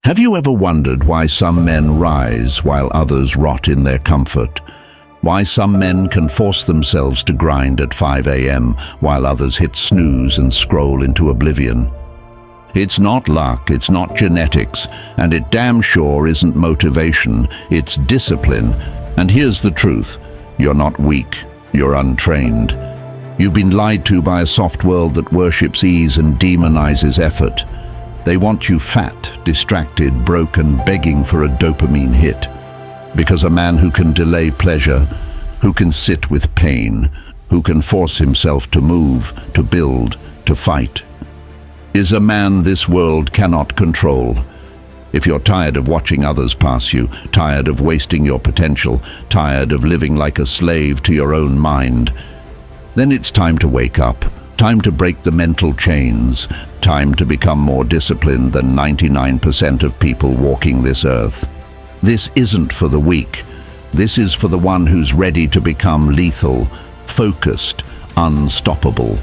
Have you ever wondered why some men rise while others rot in their comfort? Why some men can force themselves to grind at 5 a.m. while others hit snooze and scroll into oblivion? It's not luck, it's not genetics, and it damn sure isn't motivation, it's discipline. And here's the truth: you're not weak, you're untrained. You've been lied to by a soft world that worships ease and demonizes effort. They want you fat, distracted, broken, begging for a dopamine hit. Because a man who can delay pleasure, who can sit with pain, who can force himself to move, to build, to fight, is a man this world cannot control. If you're tired of watching others pass you, tired of wasting your potential, tired of living like a slave to your own mind, then it's time to wake up. Time to break the mental chains. Time to become more disciplined than 99% of people walking this earth. This isn't for the weak. This is for the one who's ready to become lethal, focused, unstoppable.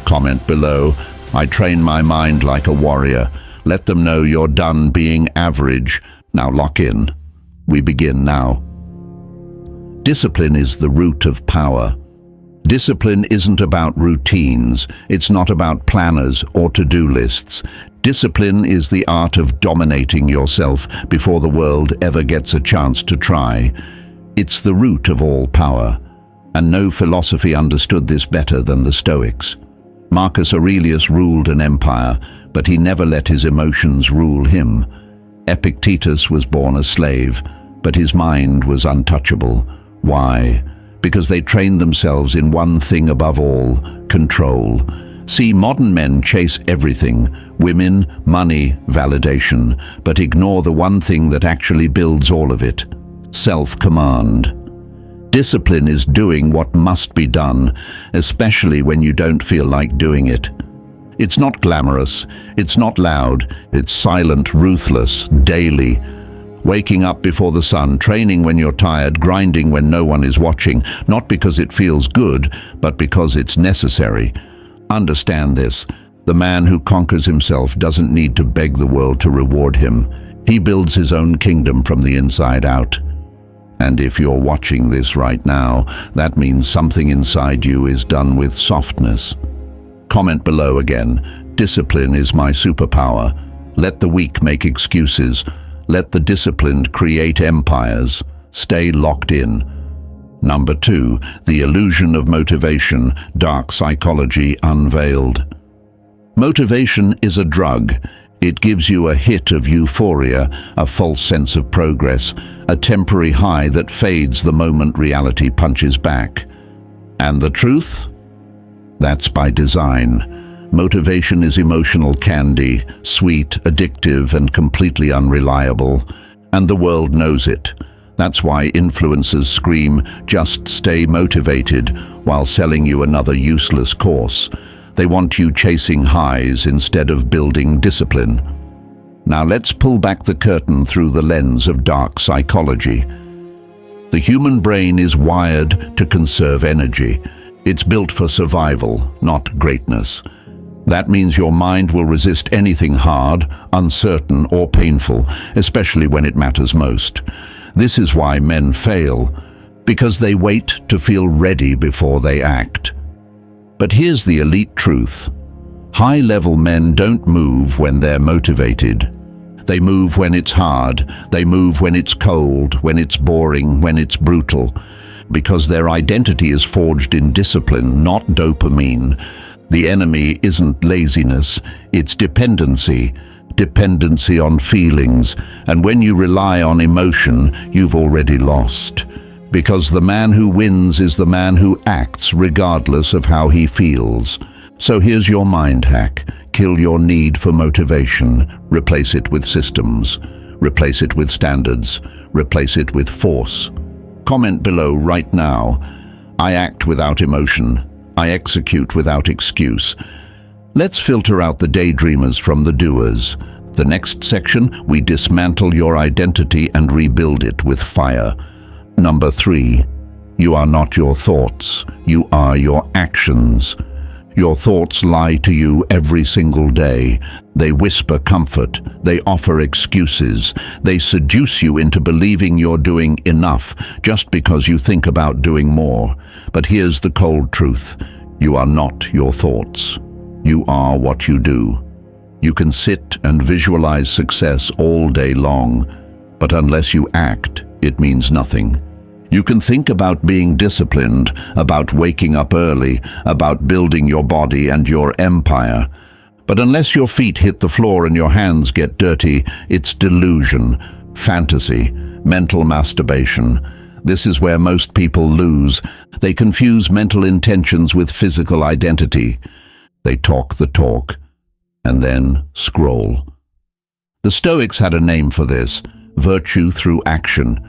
Comment below: I train my mind like a warrior. Let them know you're done being average. Now lock in. We begin now. Discipline is the root of power. Discipline isn't about routines. It's not about planners or to-do lists. Discipline is the art of dominating yourself before the world ever gets a chance to try. It's the root of all power, and no philosophy understood this better than the Stoics. Marcus Aurelius ruled an empire, but he never let his emotions rule him. Epictetus was born a slave, but his mind was untouchable. Why? Because they trained themselves in one thing above all: control. See, modern men chase everything: women, money, validation, but ignore the one thing that actually builds all of it: self-command. Discipline is doing what must be done, especially when you don't feel like doing it. It's not glamorous, it's not loud, it's silent, ruthless, daily. Waking up before the sun, training when you're tired, grinding when no one is watching, not because it feels good, but because it's necessary. Understand this: the man who conquers himself doesn't need to beg the world to reward him. He builds his own kingdom from the inside out. And if you're watching this right now, that means something inside you is done with softness. Comment below again: discipline is my superpower. Let the weak make excuses. Let the disciplined create empires. Stay locked in. Number 2, the illusion of motivation, dark psychology unveiled. Motivation is a drug. It gives you a hit of euphoria, a false sense of progress, a temporary high that fades the moment reality punches back. And the truth? That's by design. Motivation is emotional candy, sweet, addictive, and completely unreliable. And the world knows it. That's why influencers scream, "Just stay motivated," while selling you another useless course. They want you chasing highs instead of building discipline. Now let's pull back the curtain through the lens of dark psychology. The human brain is wired to conserve energy. It's built for survival, not greatness. That means your mind will resist anything hard, uncertain, or painful, especially when it matters most. This is why men fail, because they wait to feel ready before they act. But here's the elite truth: high-level men don't move when they're motivated. They move when it's hard. They move when it's cold, when it's boring, when it's brutal. Because their identity is forged in discipline, not dopamine. The enemy isn't laziness, it's dependency. Dependency on feelings. And when you rely on emotion, you've already lost. Because the man who wins is the man who acts regardless of how he feels. So here's your mind hack. Kill your need for motivation. Replace it with systems. Replace it with standards. Replace it with force. Comment below right now: I act without emotion. I execute without excuse. Let's filter out the daydreamers from the doers. The next section, we dismantle your identity and rebuild it with fire. Number 3, you are not your thoughts. You are your actions. Your thoughts lie to you every single day. They whisper comfort. They offer excuses. They seduce you into believing you're doing enough just because you think about doing more. But here's the cold truth. You are not your thoughts. You are what you do. You can sit and visualize success all day long, but unless you act, it means nothing. You can think about being disciplined, about waking up early, about building your body and your empire. But unless your feet hit the floor and your hands get dirty, it's delusion, fantasy, mental masturbation. This is where most people lose. They confuse mental intentions with physical identity. They talk the talk, and then scroll. The Stoics had a name for this: virtue through action.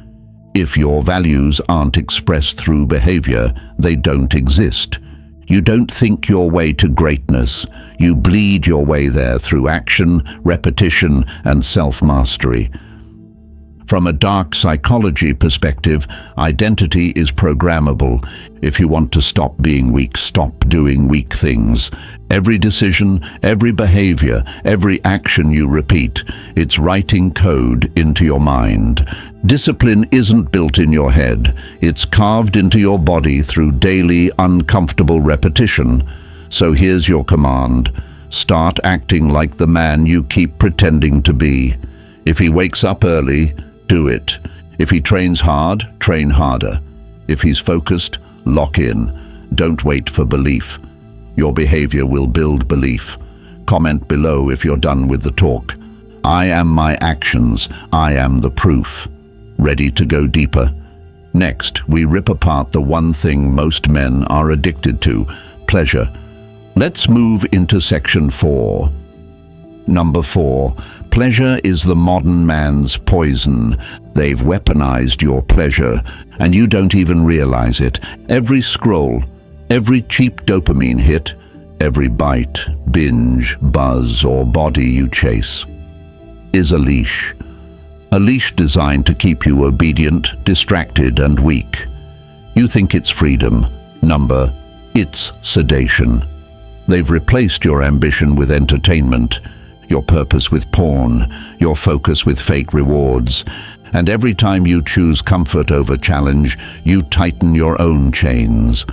If your values aren't expressed through behavior, they don't exist. You don't think your way to greatness. You bleed your way there through action, repetition, and self-mastery. From a dark psychology perspective, identity is programmable. If you want to stop being weak, stop doing weak things. Every decision, every behavior, every action you repeat, it's writing code into your mind. Discipline isn't built in your head. It's carved into your body through daily, uncomfortable repetition. So here's your command. Start acting like the man you keep pretending to be. If he wakes up early, do it. If he trains hard, train harder. If he's focused, lock in. Don't wait for belief. Your behavior will build belief. Comment below if you're done with the talk. I am my actions. I am the proof. Ready to go deeper? Next, we rip apart the one thing most men are addicted to: pleasure. Let's move into section 4. Number 4. Pleasure is the modern man's poison. They've weaponized your pleasure, and you don't even realize it. Every scroll, every cheap dopamine hit, every bite, binge, buzz, or body you chase is a leash. A leash designed to keep you obedient, distracted, and weak. You think it's freedom. It's sedation. They've replaced your ambition with entertainment, your purpose with porn, your focus with fake rewards. And every time you choose comfort over challenge, you tighten your own chains.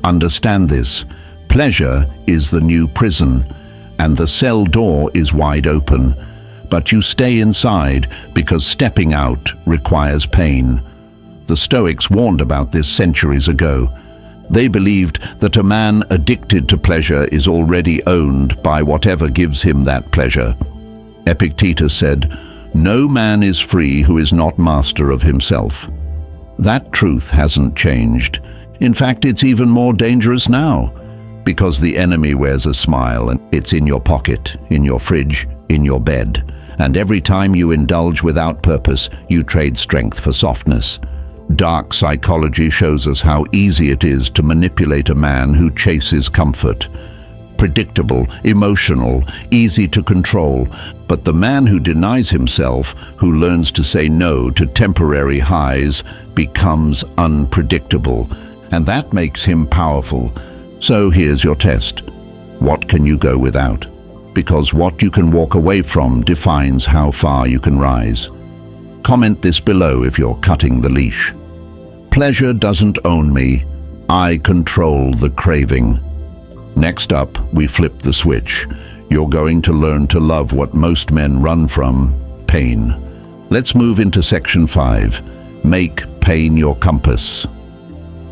Understand this. Pleasure is the new prison, and the cell door is wide open. But you stay inside because stepping out requires pain. The Stoics warned about this centuries ago. They believed that a man addicted to pleasure is already owned by whatever gives him that pleasure. Epictetus said, "No man is free who is not master of himself." That truth hasn't changed. In fact, it's even more dangerous now, because the enemy wears a smile, and it's in your pocket, in your fridge, in your bed. And every time you indulge without purpose, you trade strength for softness. Dark psychology shows us how easy it is to manipulate a man who chases comfort. Predictable, emotional, easy to control. But the man who denies himself, who learns to say no to temporary highs, becomes unpredictable. And that makes him powerful. So here's your test. What can you go without? Because what you can walk away from defines how far you can rise. Comment this below if you're cutting the leash. Pleasure doesn't own me. I control the craving. Next up, we flip the switch. You're going to learn to love what most men run from: pain. Let's move into section 5. Make pain your compass.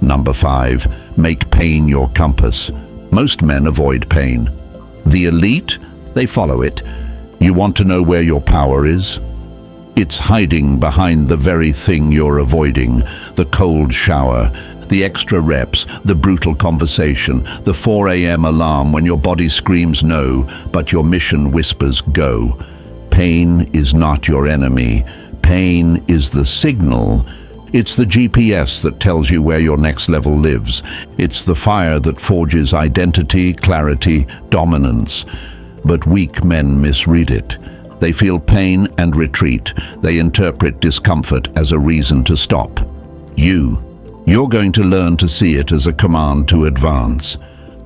Number 5. Make pain your compass. Most men avoid pain. The elite, they follow it. You want to know where your power is? It's hiding behind the very thing you're avoiding: the cold shower, the extra reps, the brutal conversation, the 4 a.m. alarm when your body screams no, but your mission whispers go. Pain is not your enemy. Pain is the signal. It's the GPS that tells you where your next level lives. It's the fire that forges identity, clarity, dominance. But weak men misread it. They feel pain and retreat. They interpret discomfort as a reason to stop. You're going to learn to see it as a command to advance.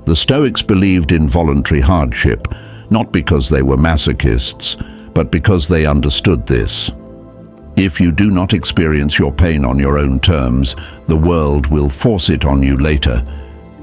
The Stoics believed in voluntary hardship, not because they were masochists, but because they understood this. If you do not experience your pain on your own terms, the world will force it on you later.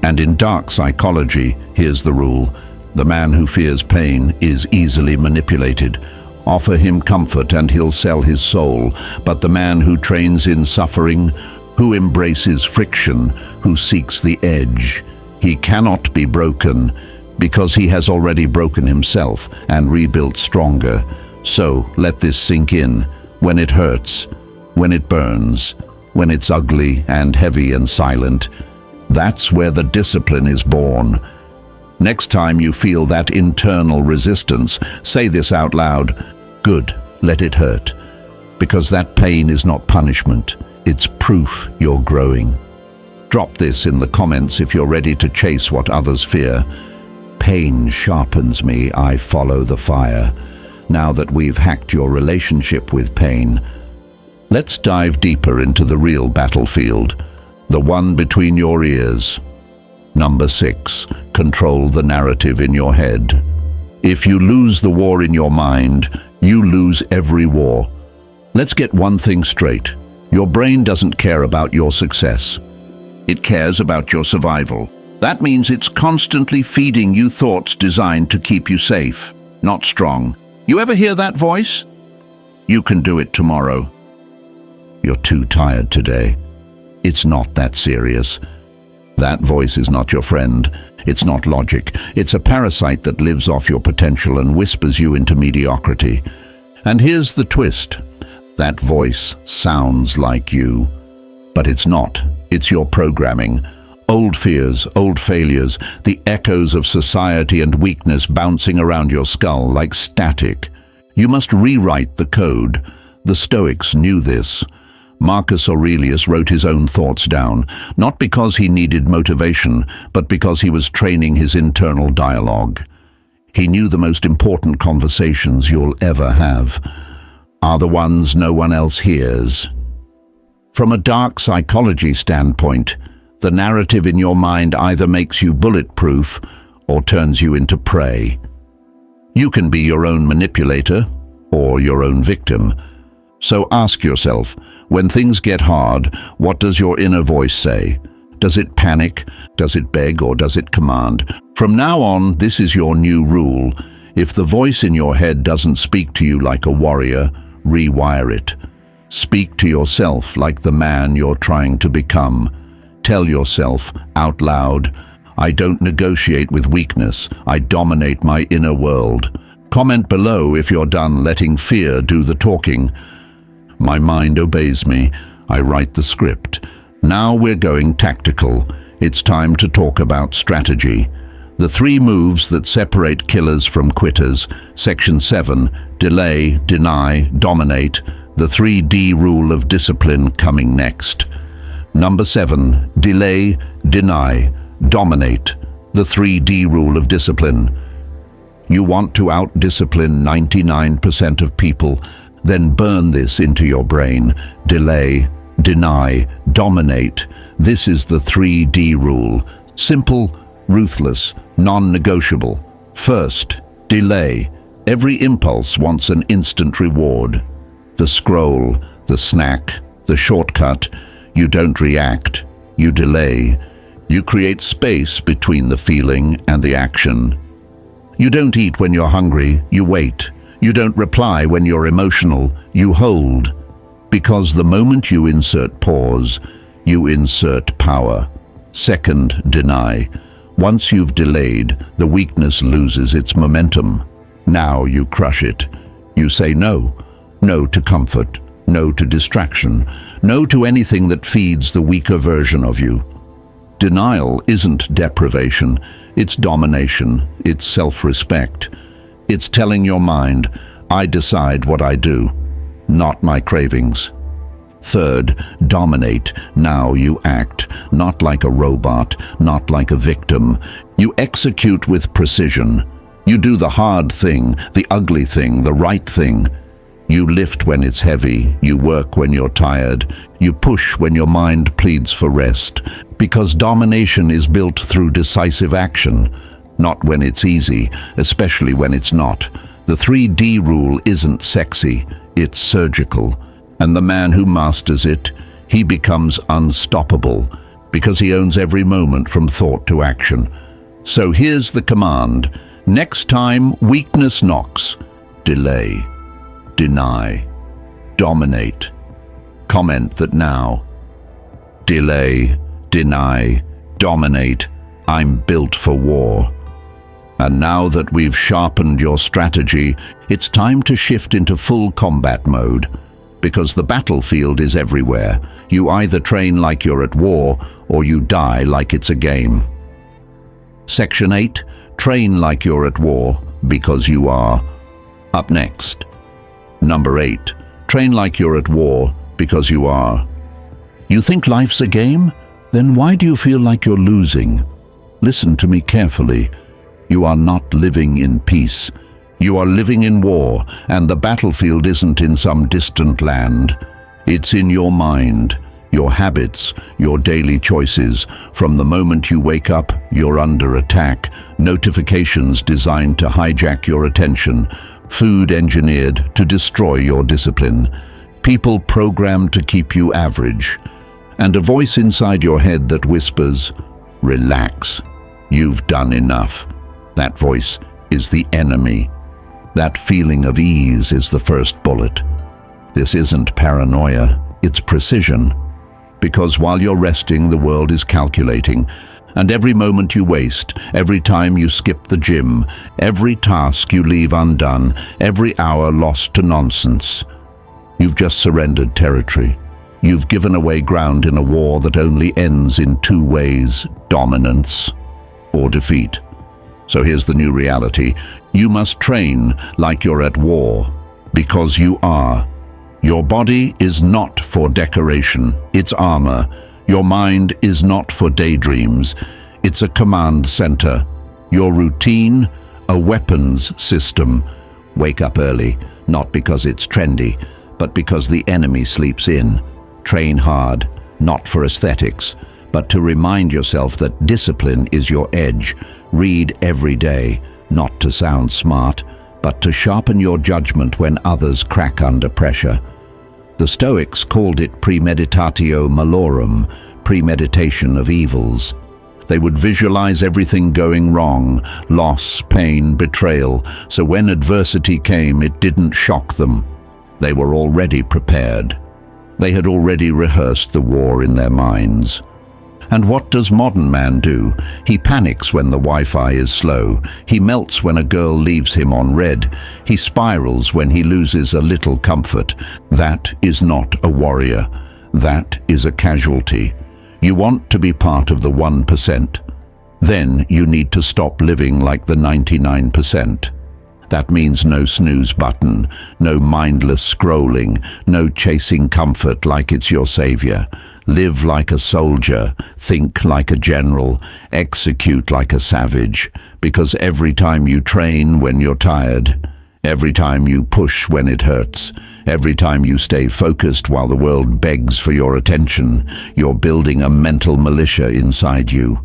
And in dark psychology, here's the rule: the man who fears pain is easily manipulated. Offer him comfort and he'll sell his soul, but the man who trains in suffering, who embraces friction, who seeks the edge, he cannot be broken, because he has already broken himself and rebuilt stronger. So let this sink in. When it hurts, when it burns, when it's ugly and heavy and silent, that's where the discipline is born. Next time you feel that internal resistance, say this out loud: good, let it hurt. Because that pain is not punishment, it's proof you're growing. Drop this in the comments if you're ready to chase what others fear. Pain sharpens me, I follow the fire. Now that we've hacked your relationship with pain, let's dive deeper into the real battlefield, the one between your ears. Number 6, control the narrative in your head. If you lose the war in your mind, you lose every war. Let's get one thing straight. Your brain doesn't care about your success. It cares about your survival. That means it's constantly feeding you thoughts designed to keep you safe, not strong. You ever hear that voice? You can do it tomorrow. You're too tired today. It's not that serious. That voice is not your friend. It's not logic. It's a parasite that lives off your potential and whispers you into mediocrity. And here's the twist. That voice sounds like you, but it's not. It's your programming. Old fears, old failures, the echoes of society and weakness bouncing around your skull like static. You must rewrite the code. The Stoics knew this. Marcus Aurelius wrote his own thoughts down, not because he needed motivation, but because he was training his internal dialogue. He knew the most important conversations you'll ever have are the ones no one else hears. From a dark psychology standpoint, the narrative in your mind either makes you bulletproof or turns you into prey. You can be your own manipulator or your own victim. So ask yourself, when things get hard, what does your inner voice say? Does it panic? Does it beg? Or does it command? From now on, this is your new rule. If the voice in your head doesn't speak to you like a warrior, rewire it. Speak to yourself like the man you're trying to become. Tell yourself out loud, I don't negotiate with weakness, I dominate my inner world. Comment below if you're done letting fear do the talking. My mind obeys me, I write the script. Now we're going tactical. It's time to talk about strategy. The 3 moves that separate killers from quitters. Section 7, delay, deny, dominate. The 3D rule of discipline coming next. Number 7, delay, deny, dominate. The 3D rule of discipline. You want to out-discipline 99% of people, then burn this into your brain. Delay, deny, dominate. This is the 3D rule. Simple, ruthless, non-negotiable. First, delay. Every impulse wants an instant reward. The scroll, the snack, the shortcut. You don't react, you delay. You create space between the feeling and the action. You don't eat when you're hungry, you wait. You don't reply when you're emotional, you hold. Because the moment you insert pause, you insert power. Second, deny. Once you've delayed, the weakness loses its momentum. Now you crush it. You say no. No to comfort. No to distraction. No to anything that feeds the weaker version of you. Denial isn't deprivation. It's domination. It's self-respect. It's telling your mind, I decide what I do, not my cravings. Third, dominate. Now you act, not like a robot, not like a victim. You execute with precision. You do the hard thing, the ugly thing, the right thing. You lift when it's heavy, you work when you're tired, you push when your mind pleads for rest, because domination is built through decisive action, not when it's easy, especially when it's not. The 3D rule isn't sexy, it's surgical, and the man who masters it, he becomes unstoppable, because he owns every moment from thought to action. So here's the command. Next time weakness knocks, delay, deny, dominate. Comment that now. Delay, deny, dominate. I'm built for war. And now that we've sharpened your strategy, it's time to shift into full combat mode. Because the battlefield is everywhere. You either train like you're at war, or you die like it's a game. Section 8. Train like you're at war, because you are. Up next. Number 8. Train like you're at war, because you are. You think life's a game? Then why do you feel like you're losing? Listen to me carefully. You are not living in peace. You are living in war, and the battlefield isn't in some distant land. It's in your mind, your habits, your daily choices. From the moment you wake up, you're under attack. Notifications designed to hijack your attention. Food engineered to destroy your discipline. People programmed to keep you average. And a voice inside your head that whispers, "Relax. You've done enough." That voice is the enemy. That feeling of ease is the first bullet. This isn't paranoia, it's precision. Because while you're resting, the world is calculating. And every moment you waste, every time you skip the gym, every task you leave undone, every hour lost to nonsense, you've just surrendered territory. You've given away ground in a war that only ends in two ways: dominance or defeat. So here's the new reality. You must train like you're at war, because you are. Your body is not for decoration, it's armor. Your mind is not for daydreams, it's a command center. Your routine, a weapons system. Wake up early, not because it's trendy, but because the enemy sleeps in. Train hard, not for aesthetics, but to remind yourself that discipline is your edge. Read every day, not to sound smart, but to sharpen your judgment when others crack under pressure. The Stoics called it premeditatio malorum, premeditation of evils. They would visualize everything going wrong, loss, pain, betrayal, so when adversity came, it didn't shock them. They were already prepared. They had already rehearsed the war in their minds. And what does modern man do? He panics when the Wi-Fi is slow. He melts when a girl leaves him on red. He spirals when he loses a little comfort. That is not a warrior. That is a casualty. You want to be part of the 1%. Then you need to stop living like the 99%. That means no snooze button, no mindless scrolling, no chasing comfort like it's your savior. Live like a soldier, think like a general, execute like a savage, because every time you train when you're tired, every time you push when it hurts, every time you stay focused while the world begs for your attention, you're building a mental militia inside you.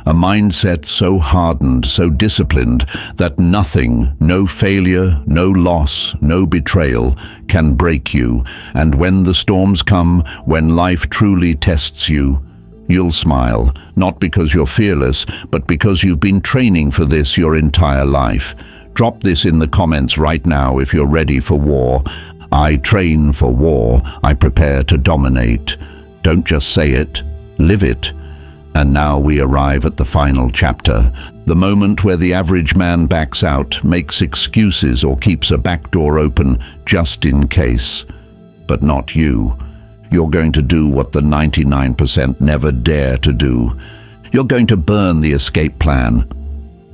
A mindset so hardened, so disciplined, that nothing, no failure, no loss, no betrayal, can break you. And when the storms come, when life truly tests you, you'll smile, not because you're fearless, but because you've been training for this your entire life. Drop this in the comments right now if you're ready for war. I train for war. I prepare to dominate. Don't just say it, live it. And now we arrive at the final chapter, the moment where the average man backs out, makes excuses or keeps a back door open just in case. But not you. You're going to do what the 99% never dare to do. You're going to burn the escape plan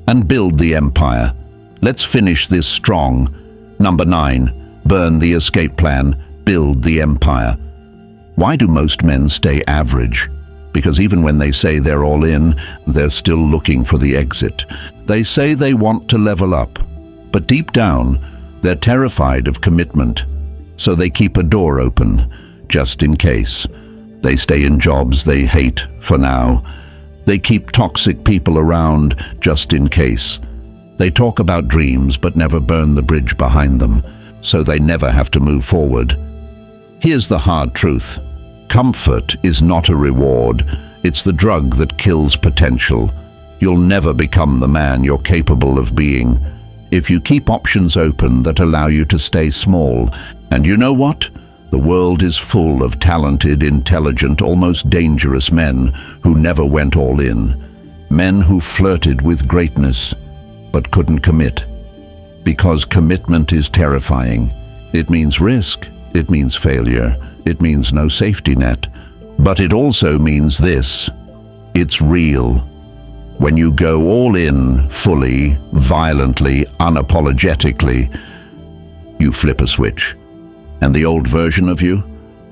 and build the empire. Let's finish this strong. Number 9, burn the escape plan, build the empire. Why do most men stay average? Because even when they say they're all in, they're still looking for the exit. They say they want to level up, but deep down, they're terrified of commitment. so they keep a door open, just in case. They stay in jobs they hate for now. They keep toxic people around, just in case. They talk about dreams but never burn the bridge behind them, so they never have to move forward. Here's the hard truth. Comfort is not a reward. It's the drug that kills potential. You'll never become the man you're capable of being if you keep options open that allow you to stay small. And you know what? The world is full of talented, intelligent, almost dangerous men who never went all in. Men who flirted with greatness but couldn't commit. Because commitment is terrifying. It means risk. It means failure. It means no safety net. But it also means this. It's real. When you go all in, fully, violently, unapologetically, you flip a switch. And the old version of you,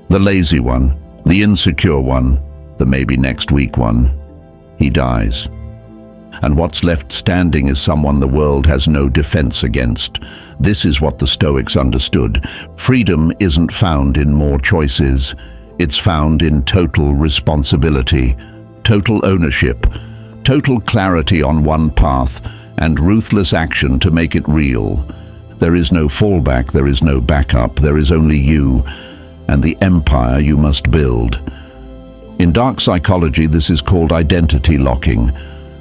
the lazy one, the insecure one, the maybe next week one, he dies. And what's left standing is someone the world has no defense against. This is what the Stoics understood. Freedom isn't found in more choices. It's found in total responsibility, total ownership, total clarity on one path, and ruthless action to make it real. There is no fallback, there is no backup, there is only you, and the empire you must build. In dark psychology, this is called identity locking,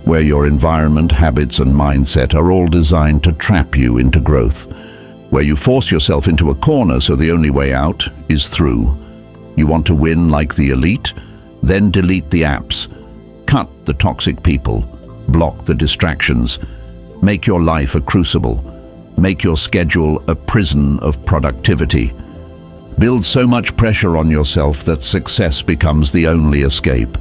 where your environment, habits, and mindset are all designed to trap you into growth, where you force yourself into a corner so the only way out is through. You want to win like the elite? Then delete the apps. Cut the toxic people. Block the distractions. Make your life a crucible. Make your schedule a prison of productivity. Build so much pressure on yourself that success becomes the only escape.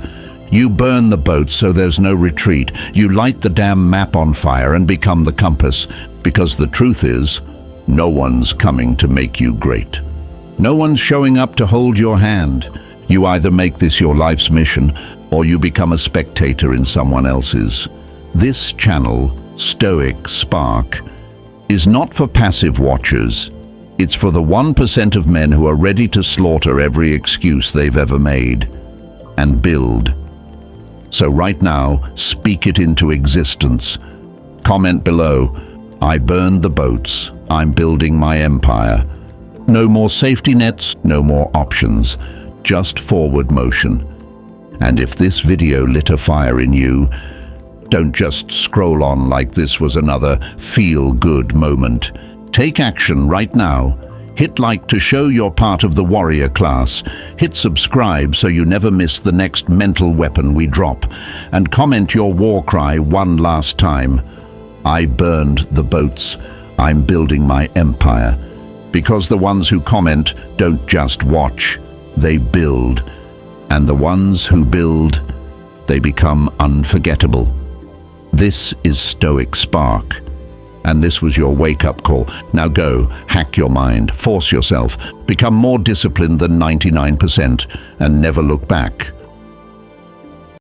You burn the boat so there's no retreat. You light the damn map on fire and become the compass, because the truth is, no one's coming to make you great. No one's showing up to hold your hand. You either make this your life's mission, or you become a spectator in someone else's. This channel, Stoic Spark, is not for passive watchers. It's for the 1% of men who are ready to slaughter every excuse they've ever made and build. So right now, speak it into existence. Comment below, I burned the boats, I'm building my empire. No more safety nets, no more options, just forward motion. And if this video lit a fire in you, don't just scroll on like this was another feel-good moment. Take action right now. Hit like to show you're part of the warrior class. Hit subscribe so you never miss the next mental weapon we drop. And comment your war cry one last time. I burned the boats. I'm building my empire. Because the ones who comment don't just watch, they build. And the ones who build, they become unforgettable. This is Stoic Spark, and this was your wake-up call. Now go, hack your mind, force yourself, become more disciplined than 99%, and never look back.